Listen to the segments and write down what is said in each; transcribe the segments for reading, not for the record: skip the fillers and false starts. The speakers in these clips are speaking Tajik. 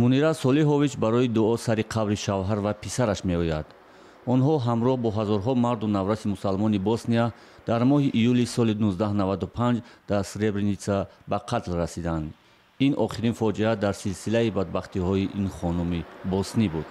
мунира солиҳович барои дуо сари қабри шавҳар ва писараш меояд. онҳо ҳамроҳ бо ҳазорҳо марду навраси мусалмони босния дар моҳи июли соли 1995 дар сребреница ба қатл расиданд. ин охирин фоҷиа дар силсилаи бадбахтиҳои ин хонуми боснӣ буд.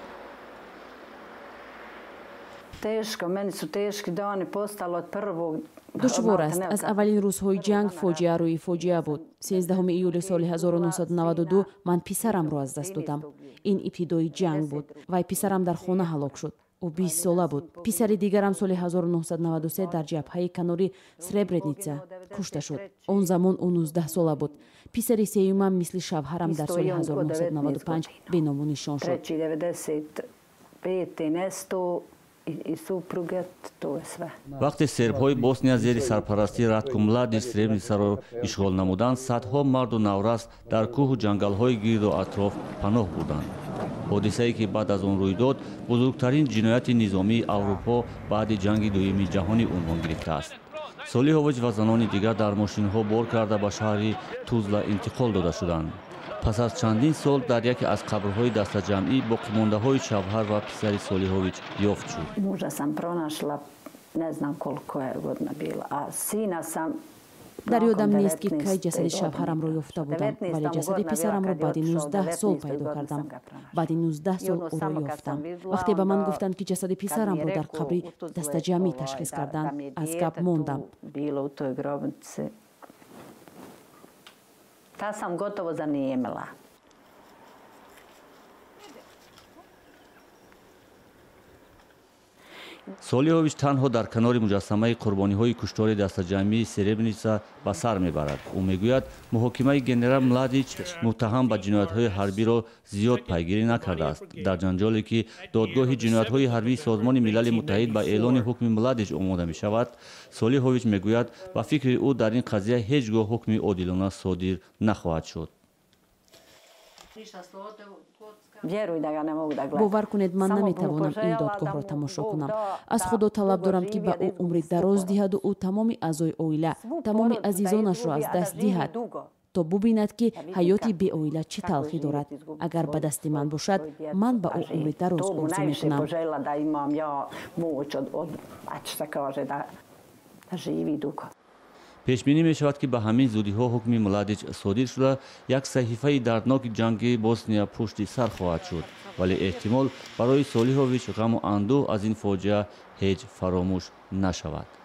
душвор аст. аз аввалин рӯзҳои ҷанг фоҷиа рӯи фоҷиа буд. 13 июли соли 1992 ман писарамро аз даст додам. ин ибтидои ҷанг буд. вай писарам дар хона ҳалок шуд. ӯ 20 сола буд. писари дигарам соли 1993 дар ҷабҳаи канори Сребреница кушта шуд. он замон ӯ 19 сола буд. писари сеюмам мисли шавҳарам дар соли 1995 беному нишон шуд. вақте сербҳои босния зери сарпарастии Ратко Младич Сребреницаро ишғол намуданд, садҳо марду наврас дар кӯҳу ҷангалҳои гирду атроф паноҳ бурданд. ҳодисае ки баъд аз он рӯй дод, бузургтарин ҷинояти низомии Аврупо баъди ҷанги дуюми ҷаҳонӣ унвон гирифтааст. солиҳович ва занони дигар дар мошинҳо бор карда ба шаҳри Тузла интиқол дода шуданд. пас аз чандин сол дар яке аз қабрҳои дастаҷамъӣ боқимондаҳои шавҳар ва писари Солиҳович ёфт шуд. дар ёдам нест ки кай ҷасади шавҳарамро ёфта будам, вале ҷасади писарамро баъди 19 сол пайдо кардам. баъди 19 сол ӯро ёфтам. вақте ба ман гуфтанд ки ҷасади писарамро дар қабри дастаҷамъӣ ташхис карданд, аз гап мондам. Та sam gotovo zanimala. солиҳович танҳо дар канори муҷассамаи қурбониҳои куштори дастаҷамъии Сребреница ба сар мебарад. ӯ мегӯяд муҳокимаи генерал Младич муттаҳам ба ҷиноятҳои ҳарбиро зиёд пайгирӣ накардааст. дар ҷанҷоле ки додгоҳи ҷиноятҳои ҳарбии Созмони Милали Муттаҳид ба эълони ҳукми Младич омода мешавад, Солиҳович мегӯяд ба фикри ӯ дар ин қазия ҳеҷ гоҳ ҳукми одилона содир нахоҳад шуд. бовар кунед, ман наметавонам ин додгоҳро тамошо кунам. аз худо талаб дорам ки ба ӯ умри дароз диҳаду ӯ тамоми аъзои оила, тамоми азизонашро аз даст диҳад, то бубинад ки ҳаёти беоила чӣ талхӣ дорад. агар ба дасти ман бошад, ман ба ӯ умри дароз орзу мекунам. пешбинӣ мешавад ки ба ҳамин зудиҳо ҳукми Младич содир шуда, як саҳифаи дардноки ҷанги Босния пушти сар хоҳад шуд, вале эҳтимол барои Солиҳович ғаму андӯҳ аз ин фоҷиа ҳеҷ фаромӯш нашавад.